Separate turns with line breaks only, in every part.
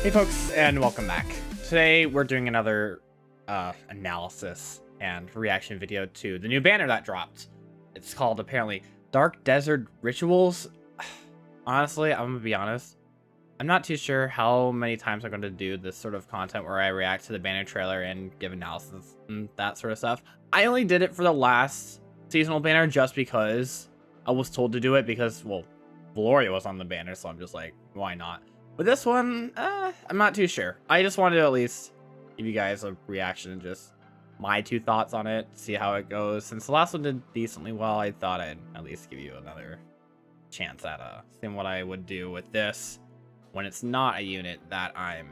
Hey folks, and welcome back. Today we're doing another analysis and reaction video to the new banner that dropped. It's called, apparently, Dark Desert Rituals. Honestly, I'm gonna be honest, I'm not too sure how many times I'm going to do this sort of content where I react to the banner trailer and give analysis and that sort of stuff. I only did it for the last seasonal banner just because I was told to do it because, well, Valoria was on the banner, so I'm just like, why not? But this one, I'm not too sure. I just wanted to at least give you guys a reaction and just my two thoughts on it, see how it goes. Since the last one did decently well, I thought I'd at least give you another chance at seeing what I would do with this when it's not a unit that I'm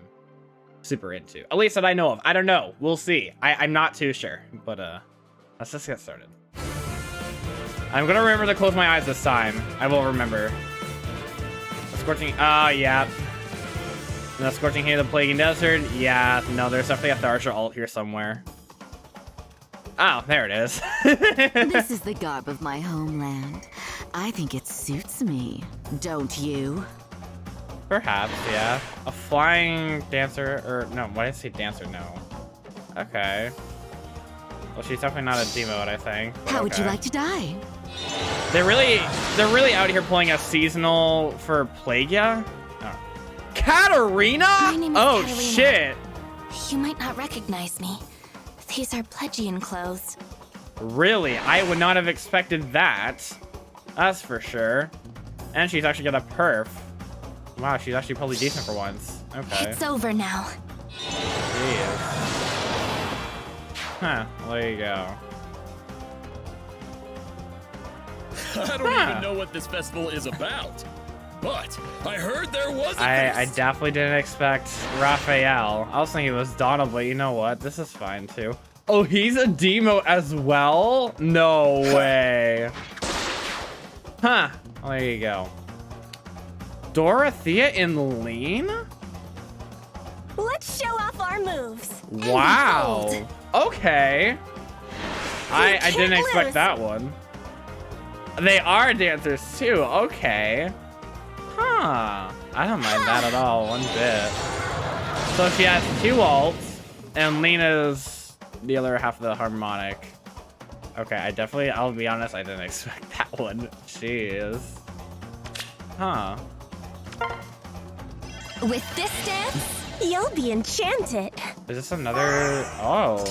super into. At least that I know of. I don't know. We'll see. I'm not too sure. But let's just get started. I'm gonna remember to close my eyes this time. I will remember. The Scorching, yeah. The Scorching Heat of the Plaguing Desert. Yeah, no, there's definitely a Tharja alt here somewhere. Oh, there it is.
This is the garb of my homeland. I think it suits me. Don't you?
Perhaps, yeah. A flying dancer, or no, why did I say dancer? No. Okay. Well, she's definitely not a D-mode, I think.
How would you like to die?
They're really out here pulling a seasonal for Plegia. Oh. Katarina?
My name is Katarina.
Shit.
You might not recognize me. These are Plegian clothes.
Really? I would not have expected that. That's for sure. And she's actually got a perf. Wow, she's actually probably decent for once. Okay.
It's over now.
Jeez. Huh, well, there you go.
I don't even know what this festival is about. But I heard there was a
I definitely didn't expect Raphael. I was thinking it was Donald, but you know what? This is fine too. Oh, he's a demo as well? No way. Huh, well, there you go. Dorothea and Lene?
Let's show off our moves.
Wow. Okay. I didn't expect
lose.
that one. They are dancers too. Okay. Huh. I don't mind that at all, one bit. So she has two alts, and Lena's the other half of the harmonic. Okay, I'll be honest, I didn't expect that one. Jeez. Huh.
With this dance, you'll be enchanted.
Is this another? Oh.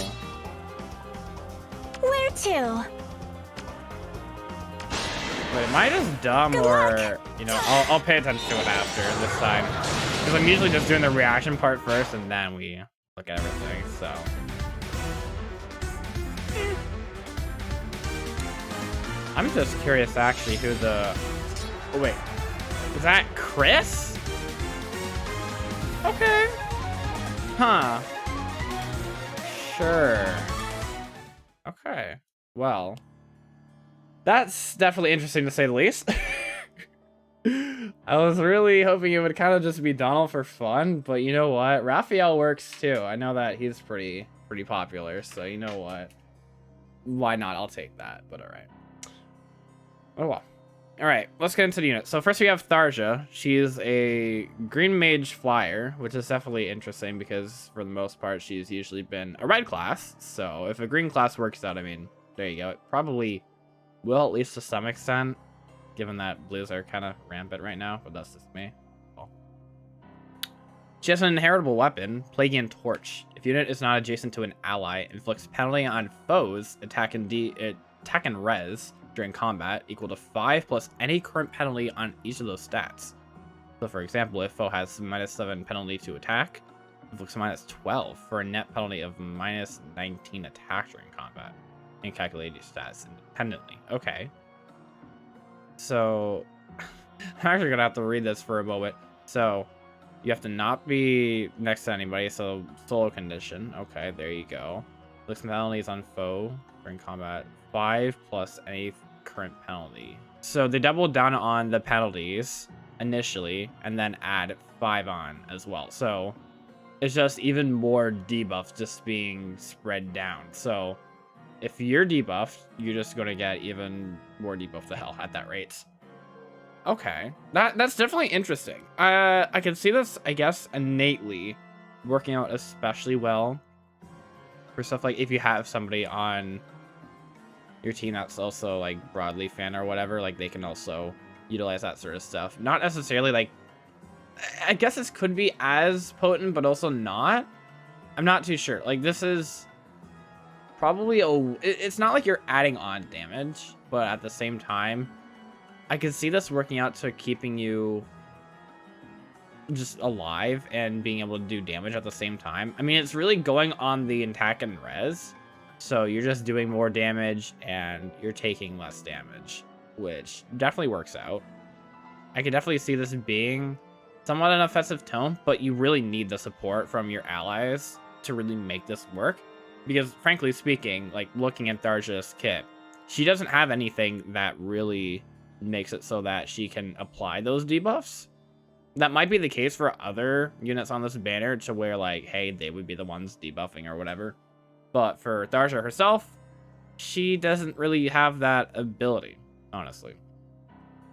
Where to?
Wait, am I just dumb or, you know, I'll pay attention to it after this time. Because I'm usually just doing the reaction part first and then we look at everything, so. I'm just curious actually who the, oh wait, is that Kris? Okay. Huh. Sure. Okay. Well. That's definitely interesting to say the least. I was really hoping it would kind of just be Donald for fun, but you know what? Raphael works too. I know that he's pretty popular, so you know what? Why not? I'll take that, but alright. Oh well. Alright, let's get into the unit. So first we have Tharja. She's a green mage flyer, which is definitely interesting because for the most part she's usually been a red class. So if a green class works out, I mean, there you go. It probably will, at least to some extent, given that blues are kind of rampant right now, but that's just me. Cool. She has an inheritable weapon, Plagian Torch. If unit is not adjacent to an ally, inflicts penalty on foes, attack and res during combat equal to 5 plus any current penalty on each of those stats. So for example, if foe has -7 penalty to attack, inflicts -12 for a net penalty of -19 attack during combat. And calculate your stats independently. Okay. So, I'm actually gonna have to read this for a moment. So, you have to not be next to anybody, so solo condition. Okay, there you go. Looks penalties on foe during combat. 5 plus any current penalty. So, they doubled down on the penalties initially, and then add 5 on as well. So, it's just even more debuff just being spread down. So, if you're debuffed, you're just going to get even more debuff to hell at that rate. Okay. That's definitely interesting. I can see this, I guess, innately working out especially well for stuff like if you have somebody on your team that's also like broadly fan or whatever, like they can also utilize that sort of stuff. Not necessarily like, I guess this could be as potent, but also not. I'm not too sure. Like this is probably it's not like you're adding on damage, but at the same time, I can see this working out to keeping you just alive and being able to do damage at the same time. I mean, it's really going on the attack and res. So you're just doing more damage and you're taking less damage, which definitely works out. I could definitely see this being somewhat an offensive tone, but you really need the support from your allies to really make this work. Because frankly speaking, like looking at Tharja's kit, she doesn't have anything that really makes it so that she can apply those debuffs. That might be the case for other units on this banner to where like, hey, they would be the ones debuffing or whatever. But for Tharja herself, she doesn't really have that ability, honestly.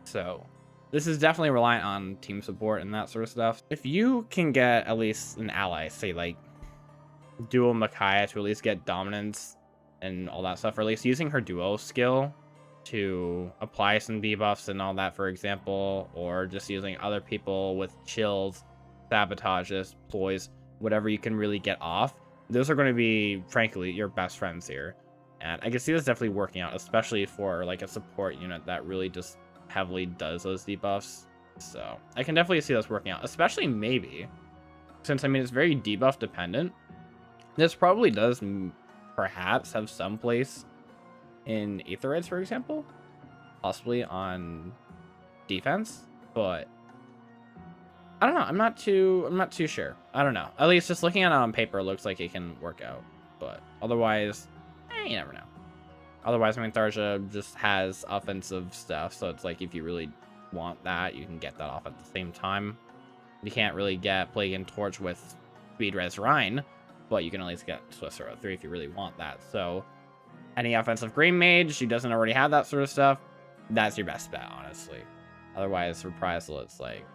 So this is definitely reliant on team support and that sort of stuff. If you can get at least an ally, say like duo Micaiah to at least get dominance and all that stuff, or at least using her duo skill to apply some debuffs and all that, for example, or just using other people with chills, sabotages, ploys, whatever you can really get off. Those are going to be, frankly, your best friends here. And I can see this definitely working out, especially for like a support unit that really just heavily does those debuffs. So I can definitely see this working out, especially maybe, since I mean, it's very debuff dependent. This probably does perhaps have some place in Aetherites, for example, possibly on defense, but I don't know. I'm not too sure. I don't know. At least just looking at it on paper, it looks like it can work out, but otherwise, you never know. Otherwise, I mean, Tharja just has offensive stuff, so it's like if you really want that, you can get that off at the same time. You can't really get Plague and Torch with Speed Res Rhine, but you can at least get Swiss Arrow 3 if you really want that. So any offensive Green Mage, she doesn't already have that sort of stuff, that's your best bet, honestly. Otherwise, Reprisal, it's like,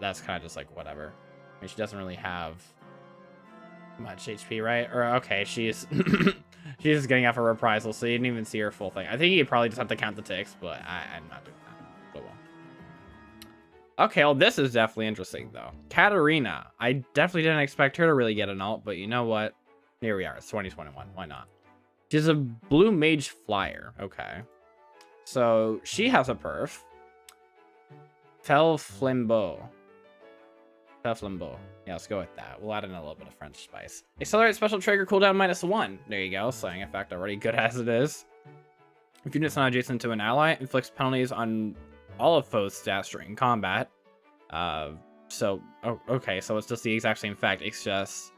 that's kind of just like whatever. I mean, she doesn't really have much HP, right? Or, okay, she's she's just getting off a Reprisal, so you didn't even see her full thing. I think you probably just have to count the ticks, but I'm not doing that. But well. Okay, well, this is definitely interesting, though. Katarina. I definitely didn't expect her to really get an ult, but you know what? Here we are. It's 2021. Why not? She's a blue mage flyer. Okay. So, she has a perf. Fel Flambeau. Yeah, let's go with that. We'll add in a little bit of French spice. Accelerate special trigger cooldown -1. There you go. Slaying effect already good as it is. If units not adjacent to an ally, inflicts penalties on all of foes' stats during combat. Okay, so it's just the exact same effect. It's just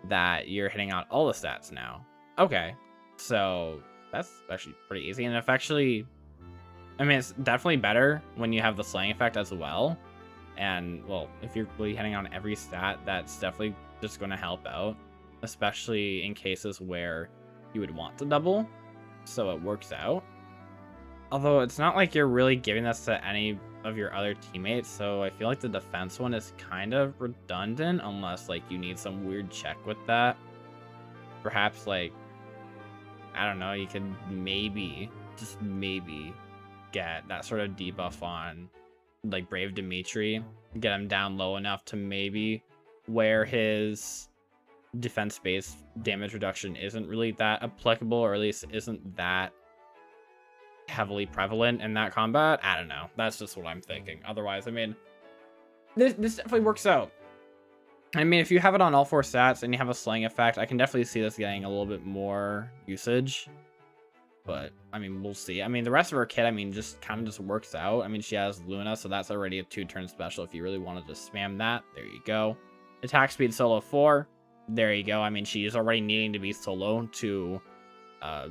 that you're hitting out all the stats now. Okay, so that's actually pretty easy. And if actually, I mean, it's definitely better when you have the slaying effect as well. And, well, if you're really hitting on every stat, that's definitely just going to help out. Especially in cases where you would want to double. So it works out. Although it's not like you're really giving this to any of your other teammates. So I feel like the defense one is kind of redundant. Unless, like, you need some weird check with that. Perhaps, like, I don't know, you could maybe, just maybe, get that sort of debuff on like Brave Dimitri, get him down low enough to maybe where his defense-based damage reduction isn't really that applicable, or at least isn't that heavily prevalent in that combat. I don't know. That's just what I'm thinking. Otherwise, I mean, this definitely works out. I mean, if you have it on all 4 stats and you have a slaying effect, I can definitely see this getting a little bit more usage. But, I mean, we'll see. I mean, the rest of her kit, I mean, just kind of just works out. I mean, she has Luna, so that's already a 2-turn special. If you really wanted to spam that, there you go. Attack speed solo 4. There you go. I mean, she's already needing to be solo to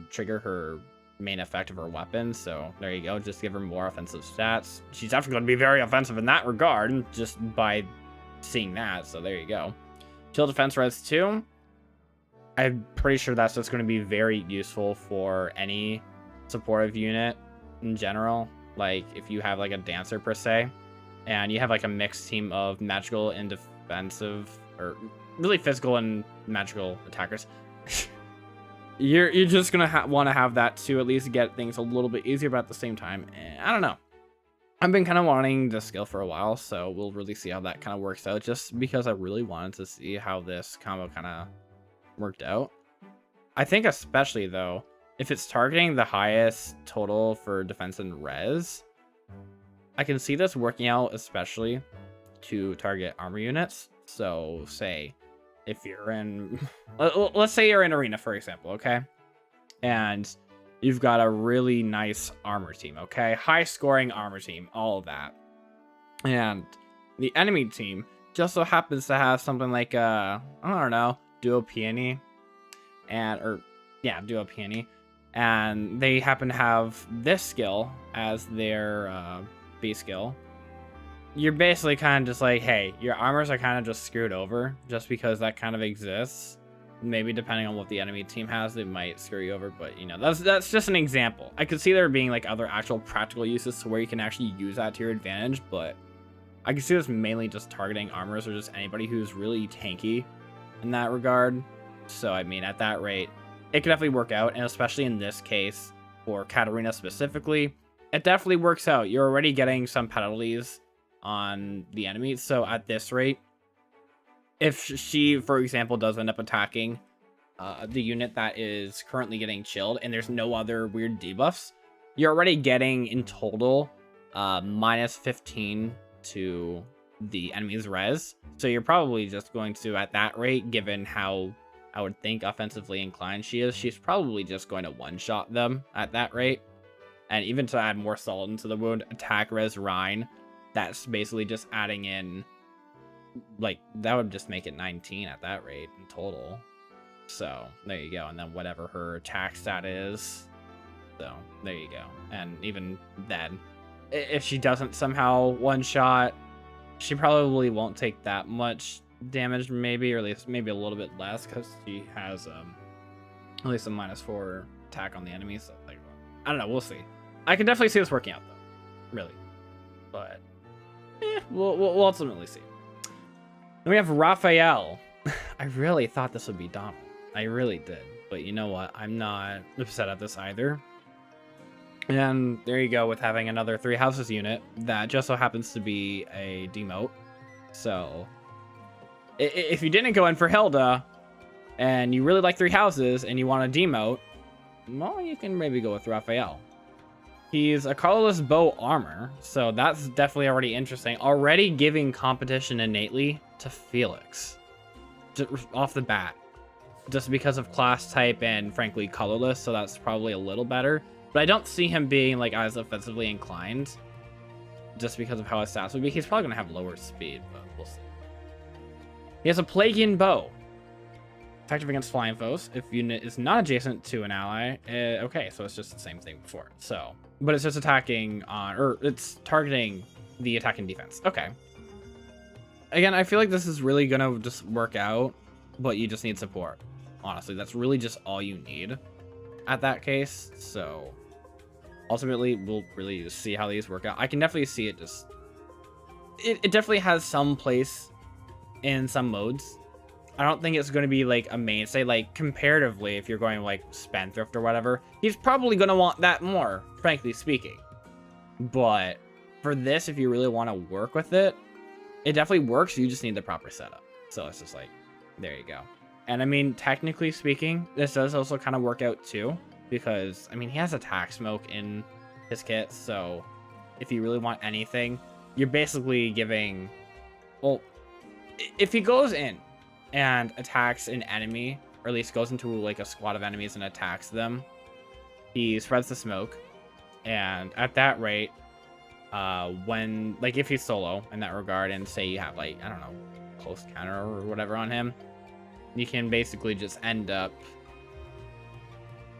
trigger her main effect of her weapon. So, there you go. Just give her more offensive stats. She's definitely going to be very offensive in that regard, just by seeing that. So, there you go. Chill defense res 2. I'm pretty sure that's just going to be very useful for any supportive unit in general. like if you have like a dancer per se, and you have like a mixed team of magical and defensive, or really physical and magical attackers, you're just gonna want to have that to at least get things a little bit easier. But at the same time, I don't know. I've been kind of wanting this skill for a while, so we'll really see how that kind of works out, just because I really wanted to see how this combo kind of worked out. I think especially, though, if it's targeting the highest total for defense and res, I can see this working out especially to target armor units. So, say, if you're in... let's say you're in Arena, for example, okay? And you've got a really nice armor team, okay? High-scoring armor team, all of that. And the enemy team just so happens to have something like, I don't know, Duo Peony. Duo Peony. And they happen to have this skill as their B skill. You're basically kind of just like, hey, your armors are kind of just screwed over just because that kind of exists. Maybe depending on what the enemy team has, they might screw you over, but you know, that's just an example. I could see there being like other actual practical uses to where you can actually use that to your advantage, but I can see this mainly just targeting armors or just anybody who's really tanky in that regard. So I mean, at that rate, it could definitely work out, and especially in this case for Katarina specifically, it definitely works out. You're already getting some penalties on the enemy, so at this rate, if she, for example, does end up attacking the unit that is currently getting chilled and there's no other weird debuffs, you're already getting in total minus 15 to the enemy's res. So you're probably just going to, at that rate, given how I would think offensively inclined she is, she's probably just going to one-shot them at that rate. And even to add more salt into the wound, attack res Rhine, that's basically just adding in, like, that would just make it 19 at that rate in total. So there you go. And then whatever her attack stat is, so there you go. And even then, if she doesn't somehow one shot, she probably won't take that much damage, maybe, or at least maybe a little bit less, because she has at least a -4 attack on the enemy. So like, I don't know, we'll see. I can definitely see this working out though, really, but we'll ultimately see. Then we have Raphael. I really thought this would be Donald. I really did. But you know what? I'm not upset at this either. And there you go with having another 3 houses unit that just so happens to be a demote. So if you didn't go in for Hilda and you really like 3 houses and you want a demote, well, you can maybe go with Raphael. He's a colorless bow armor, so that's definitely already interesting. Already giving competition innately to Felix. Just off the bat. Just because of class type and, frankly, colorless, so that's probably a little better. But I don't see him being, like, as offensively inclined. Just because of how his stats would be. He's probably going to have lower speed, but we'll see. He has a Plegian bow. Effective against flying foes. If unit is not adjacent to an ally. Okay, so it's just the same thing before. So, but it's just attacking on, or it's targeting the attack and defense. Okay. Again, I feel like this is really gonna just work out, but you just need support. Honestly, that's really just all you need at that case. So, ultimately, we'll really just see how these work out. I can definitely see it just... It definitely has some place in some modes. I don't think it's going to be like a mainstay, like comparatively, if you're going like Spendthrift or whatever, he's probably going to want that more, frankly speaking. But for this, if you really want to work with it, it definitely works. You just need the proper setup. So it's just like, there you go. And I mean, technically speaking, this does also kind of work out too, because I mean, he has attack smoke in his kit. So if you really want anything, you're basically giving, well, if he goes in and attacks an enemy, or at least goes into like a squad of enemies and attacks them, he spreads the smoke. And at that rate, when, like, if he's solo in that regard, and say you have like, I don't know, close counter or whatever on him, you can basically just end up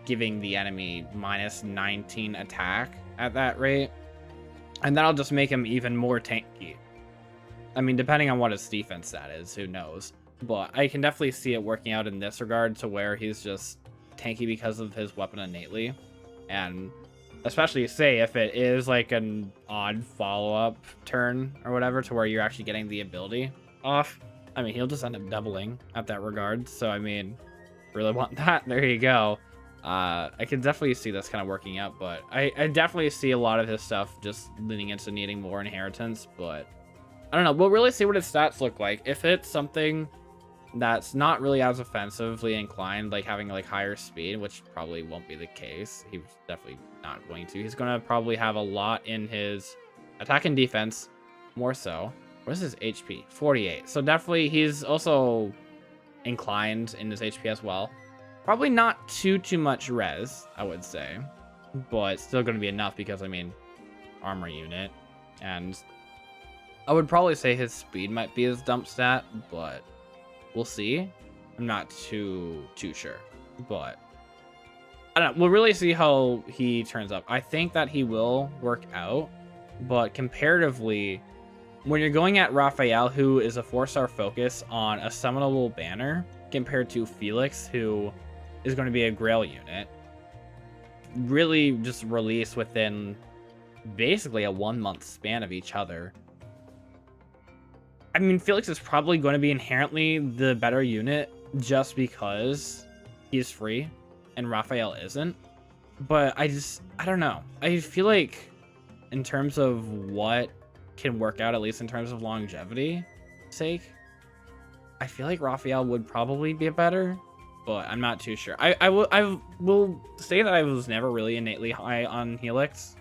giving the enemy -19 attack at that rate. And that'll just make him even more tanky. I mean, depending on what his defense stat is, who knows. But I can definitely see it working out in this regard to where he's just tanky because of his weapon innately. And especially say if it is like an odd follow-up turn or whatever to where you're actually getting the ability off. I mean, he'll just end up doubling at that regard. So, I mean, really want that. There you go. I can definitely see this kind of working out, but I definitely see a lot of his stuff just leaning into needing more inheritance, but I don't know. We'll really see what his stats look like. If it's something that's not really as offensively inclined, like having like higher speed, which probably won't be the case. He's definitely not going to. He's going to probably have a lot in his attack and defense, more so. What is his HP? 48. So definitely he's also inclined in his HP as well. Probably not too much res, I would say, but still going to be enough because, I mean, armor unit. And I would probably say his speed might be his dump stat, but we'll see. I'm not too sure, but I don't know. We'll really see how he turns up. I think that he will work out, but comparatively, when you're going at Raphael, who is a 4-star focus on a summonable banner, compared to Felix, who is going to be a Grail unit, really just released within basically a 1-month span of each other. I mean, Felix is probably going to be inherently the better unit just because he's free and Raphael isn't. But I don't know. I feel like in terms of what can work out, at least in terms of longevity sake, I feel like Raphael would probably be better, but I'm not too sure. I will say that I was never really innately high on Felix,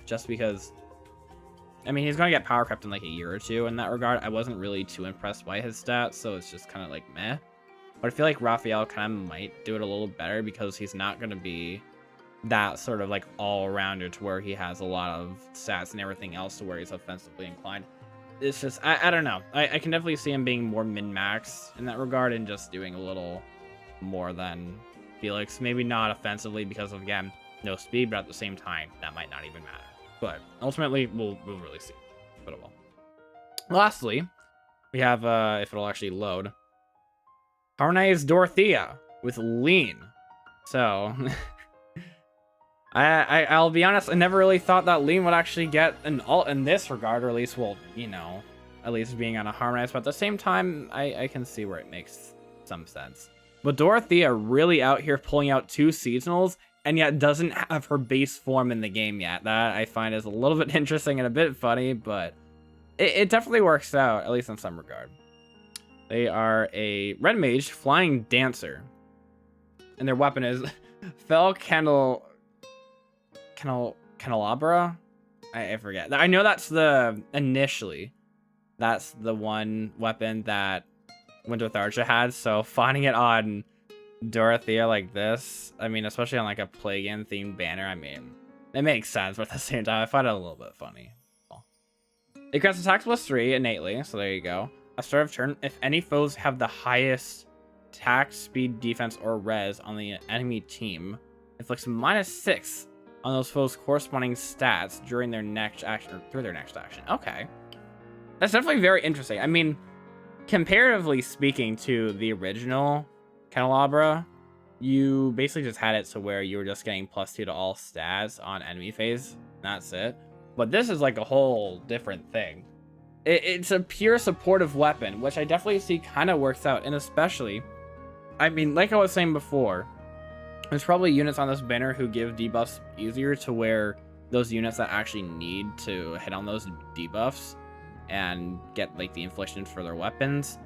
just because, I mean, he's going to get power crept in like a year or two in that regard. I wasn't really too impressed by his stats, so it's just kind of like meh. But I feel like Raphael kind of might do it a little better because he's not going to be that sort of like all-rounder to where he has a lot of stats and everything else to where he's offensively inclined. It's just, I don't know. I can definitely see him being more min-max in that regard and just doing a little more than Felix. Maybe not offensively because of, again, no speed, but at the same time, that might not even matter. But ultimately, we'll really see. But it will. Lastly, we have, if it'll actually load, Harmonized Dorothea with Lene. So, I'll be honest, I never really thought that Lene would actually get an ult in this regard, or at least, well, you know, at least being on a Harmonized, but at the same time, I can see where it makes some sense. But Dorothea really out here pulling out 2 seasonals, and yet doesn't have her base form in the game yet. That I find is a little bit interesting and a bit funny, but it definitely works out, at least in some regard. They are a red mage flying dancer, and their weapon is Fell Candelabra? I forget. I know that's that's the one weapon that Winter Tharja had, so finding it on Dorothea like this, I mean, especially on like a Plegia-themed banner, I mean, it makes sense, but at the same time, I find it a little bit funny. It grants attacks +3 innately, so there you go. A start of turn, if any foes have the highest attack, speed, defense, or res on the enemy team, inflicts -6 on those foes' corresponding stats during their next action, or through their next action. Okay. That's definitely very interesting. I mean, comparatively speaking to the original Candelabra, you basically just had it to where you were just getting +2 to all stats on enemy phase. That's it. But this is like a whole different thing. It's a pure supportive weapon, which I definitely see kind of works out. And especially, I mean, like I was saying before, there's probably units on this banner who give debuffs easier to where those units that actually need to hit on those debuffs and get like the infliction for their weapons.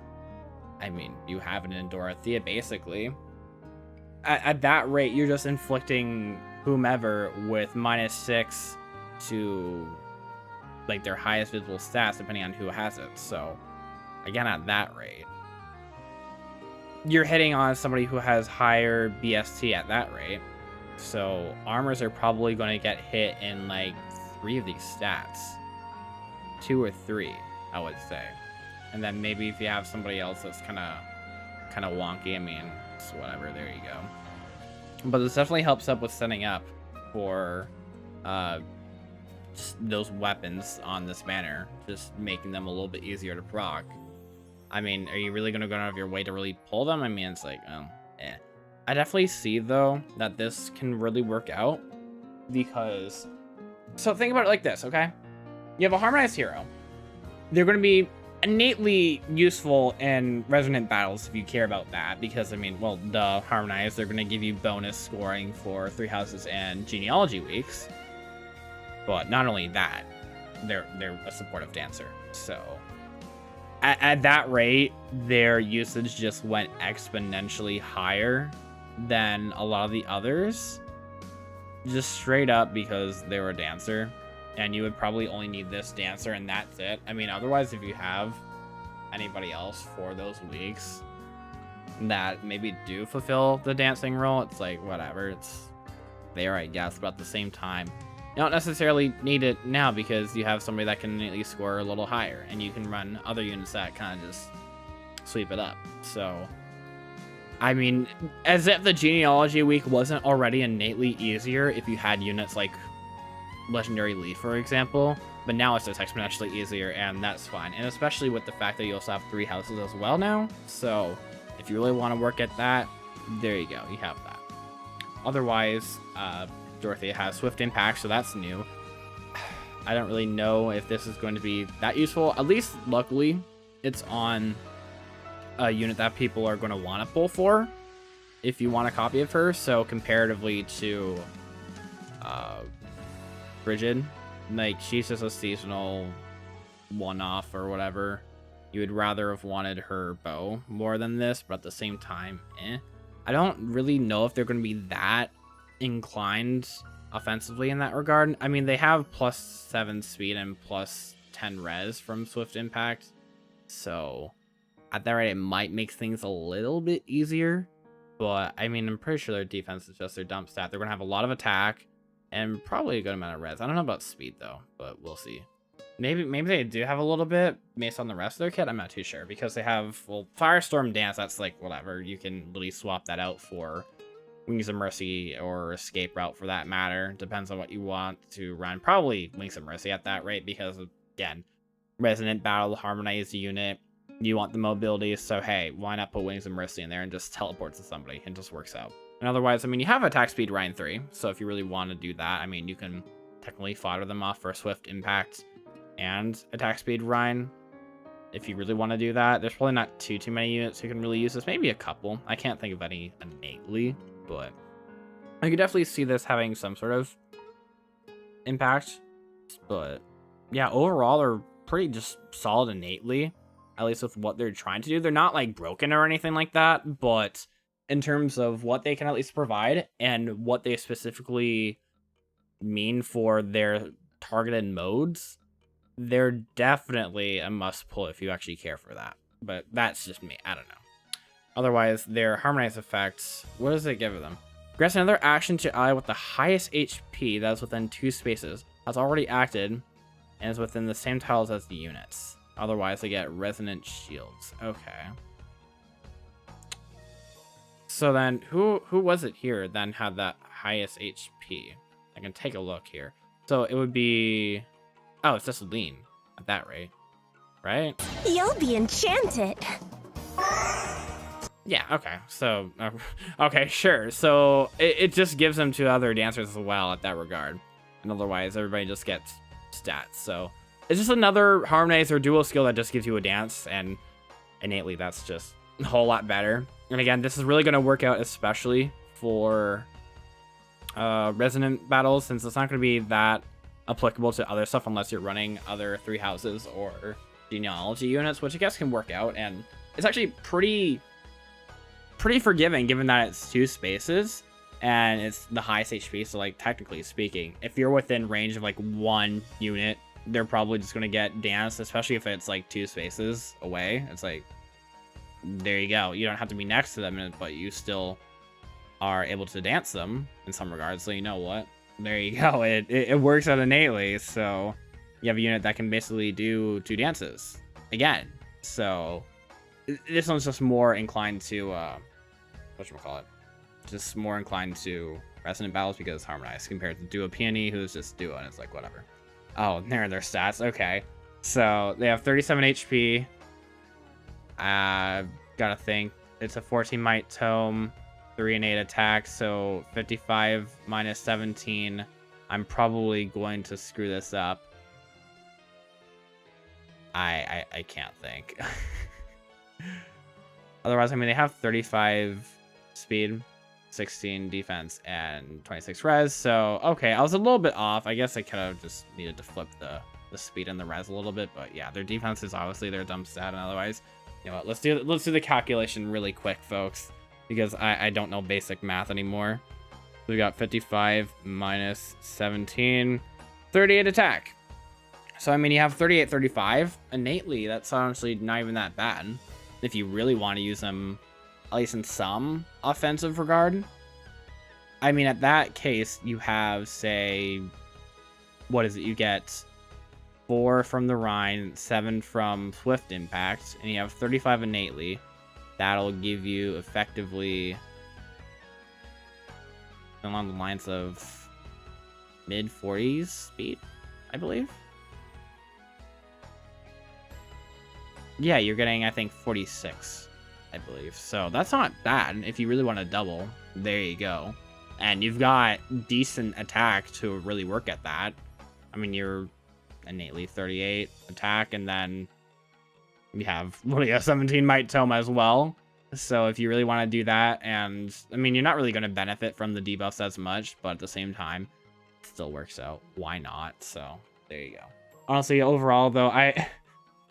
I mean, you have it in Dorothea basically. At that rate, you're just inflicting whomever with -6 to like their highest visible stats depending on who has it. So again, at that rate, you're hitting on somebody who has higher BST at that rate. So armors are probably going to get hit in like 3 of these stats. 2 or 3, I would say. And then maybe if you have somebody else that's kind of wonky, I mean, it's whatever, there you go. But this definitely helps up with setting up for just those weapons on this banner, just making them a little bit easier to proc. I mean, are you really going to go out of your way to really pull them? I mean, it's like, I definitely see, though, that this can really work out. because... So think about it like this, okay? You have a Harmonized hero. They're going to be innately useful in resonant battles if you care about that, because, I mean, well, the Harmonized, they're going to give you bonus scoring for 3 houses and genealogy weeks. But not only that, they're a supportive dancer. So at that rate, their usage just went exponentially higher than a lot of the others, just straight up because they were a dancer, and you would probably only need this dancer and that's it. I mean, otherwise, if you have anybody else for those weeks that maybe do fulfill the dancing role, it's like, whatever, it's there, I guess. But at the same time, you don't necessarily need it now because you have somebody that can at least score a little higher, and you can run other units that kind of just sweep it up. So, I mean, as if the genealogy week wasn't already innately easier if you had units like Legendary Leaf, for example, but now it's just exponentially easier, and that's fine. And especially with the fact that you also have 3 houses as well now, so if you really want to work at that, there you go, you have that. Otherwise, Dorothea has Swift Impact, so that's new. I don't really know if this is going to be that useful. At least, luckily, it's on a unit that people are going to want to pull for if you want a copy of her. So comparatively to Frigid, like, she's just a seasonal one-off or whatever. You would rather have wanted her bow more than this, but at the same time, I don't really know if they're going to be that inclined offensively in that regard. I mean, they have +7 speed and +10 res from Swift Impact, so at that rate, it might make things a little bit easier, but I mean, I'm pretty sure their defense is just their dump stat. They're going to have a lot of attack and probably a good amount of res. I don't know about speed, though, but we'll see. Maybe they do have a little bit based on the rest of their kit. I'm not too sure, because they have, well, Firestorm Dance, that's like, whatever. You can literally swap that out for Wings of Mercy or Escape Route for that matter. Depends on what you want to run. Probably Wings of Mercy at that rate, because, again, Resonant Battle, Harmonized unit, you want the mobility, so hey, why not put Wings of Mercy in there and just teleport to somebody? It just works out. And otherwise, I mean, you have attack speed Rhine 3, so if you really want to do that, I mean, you can technically fodder them off for Swift Impact and attack speed Rhine. If you really want to do that, there's probably not too many units who can really use this. Maybe a couple. I can't think of any innately, but I could definitely see this having some sort of impact. But yeah, overall, they're pretty just solid innately, at least with what they're trying to do. They're not like broken or anything like that, but in terms of what they can at least provide and what they specifically mean for their targeted modes, they're definitely a must pull if you actually care for that. But that's just me. I don't know. Otherwise, their Harmonized effects, what does it give them? Grants another action to ally with the highest HP that is within 2 spaces, has already acted, and is within the same tiles as the units. Otherwise, they get Resonant Shields. Okay. So then, who was it here then had that highest HP? I can take a look here. So it would be... Oh, it's just Lene at that rate, right?
You'll be enchanted.
Yeah, okay. So, okay, sure. So it just gives them to other dancers as well at that regard. And otherwise, everybody just gets stats. So it's just another Harmonized or dual skill that just gives you a dance, and innately that's just a whole lot better. And again, this is really going to work out especially for resonant battles, since it's not going to be that applicable to other stuff unless you're running other 3 houses or genealogy units, which I guess can work out. And it's actually pretty forgiving, given that it's 2 spaces and it's the highest HP. So, like, technically speaking, if you're within range of like 1 unit, they're probably just going to get danced, especially if it's like 2 spaces away. It's like, there you go. You don't have to be next to them, but you still are able to dance them in some regards. So you know what? There you go. It works out innately. So you have a unit that can basically do 2 dances again. So this one's just more inclined to whatchamacallit? Just more inclined to resonant battles because it's harmonized compared to Duo Peony, who's just Duo, and it's like whatever. Oh, there are their stats. Okay. So they have 37 HP. Gotta think. It's a 14 might tome, 3 and 8 attack, so 55 minus 17 I'm probably going to screw this up. I can't think. Otherwise, I mean, they have 35 speed, 16 defense, and 26 res. So, okay, I was a little bit off. I guess I could have just needed to flip the speed and the res a little bit. But yeah, their defense is obviously their dumb stat. And otherwise, you know what? Let's do the calculation really quick, folks, because I don't know basic math anymore. So we got 55 minus 17, 38 attack. So, I mean, you have 38, 35 innately. That's honestly not even that bad. If you really want to use them, at least in some offensive regard. I mean, at that case, you have, say, what is it? You get 4 from the Rhine, 7 from Swift Impact, and you have 35 innately. That'll give you effectively along the lines of mid-40s speed, I believe. Yeah, you're getting, I think, 46, I believe. So that's not bad. If you really want to double, there you go. And you've got decent attack to really work at that. I mean, you're innately 38 attack, and then you have 17 Might Tome as well. So if you really want to do that, and I mean, you're not really going to benefit from the debuffs as much, but at the same time, it still works out. Why not? So there you go. Honestly, overall, though,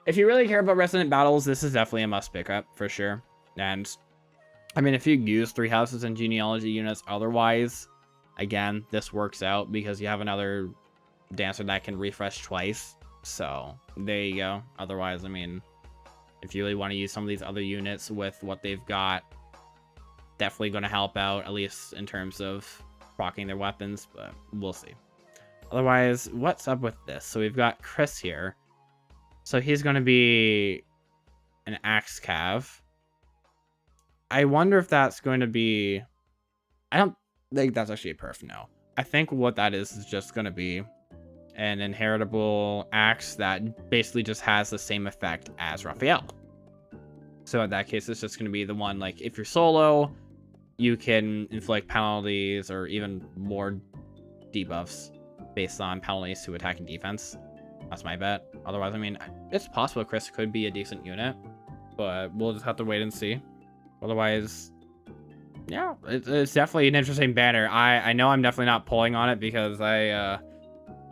if you really care about Resonant Battles, this is definitely a must pick up for sure. And I mean, if you use 3 houses and genealogy units otherwise, again, this works out because you have another dancer that can refresh twice. So there you go. Otherwise, I mean, if you really want to use some of these other units with what they've got, definitely going to help out, at least in terms of proccing their weapons, but we'll see. Otherwise, what's up with this? So we've got Kris here. So he's going to be an Axe Cav. I wonder if that's going to be... I don't think that's actually a perf, no. I think what that is just going to be an inheritable axe that basically just has the same effect as Raphael. So in that case, it's just going to be the one, like, if you're solo, you can inflict penalties or even more debuffs based on penalties to attack and defense. That's my bet. Otherwise, I mean, it's possible Kris could be a decent unit, but we'll just have to wait and see. Otherwise, yeah, it's definitely an interesting banner. I know I'm definitely not pulling on it because I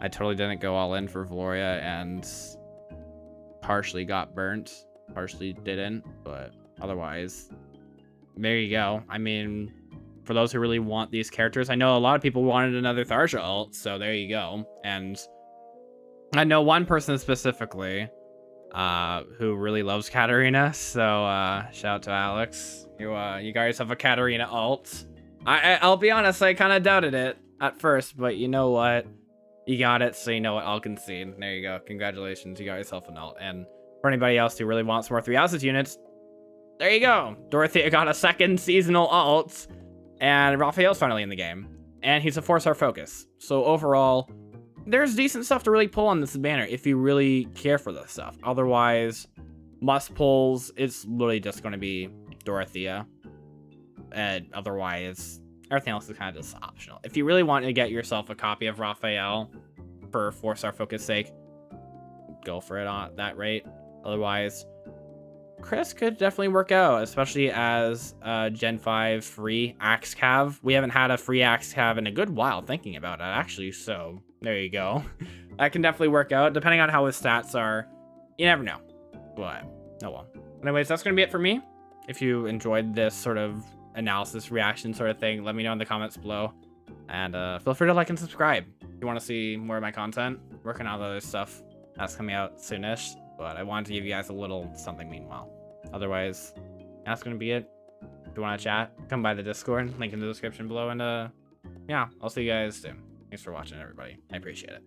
totally didn't go all in for Valoria and partially got burnt, partially didn't, but otherwise, there you go. I mean, for those who really want these characters, I know a lot of people wanted another Tharja ult, so there you go. And I know one person specifically who really loves Katarina, so shout out to Alex. You guys have a Katarina ult. I'll be honest, I kind of doubted it at first, but you know what? You got it, so you know what? I'll concede. There you go. Congratulations, you got yourself an ult. And for anybody else who really wants more 3 houses units, there you go. Dorothea got a second seasonal ult, and Raphael's finally in the game. And he's a 4-star focus. So overall, there's decent stuff to really pull on this banner if you really care for this stuff. Otherwise, must pulls, it's literally just going to be Dorothea. And otherwise, everything else is kind of just optional. If you really want to get yourself a copy of Raphael for 4-star focus sake, go for it on that rate. Otherwise, Kris could definitely work out, especially as Gen 5 free Axe Cav. We haven't had a free Axe Cav in a good while, thinking about it, actually, so there you go. That can definitely work out, depending on how his stats are. You never know. But, oh well. Anyways, that's going to be it for me. If you enjoyed this sort of analysis, reaction sort of thing, let me know in the comments below. And feel free to like and subscribe if you want to see more of my content. Working on other stuff that's coming out soonish, but I wanted to give you guys a little something meanwhile. Otherwise, that's going to be it. If you want to chat, come by the Discord, link in the description below, and yeah, I'll see you guys soon. Thanks for watching, everybody. I appreciate it.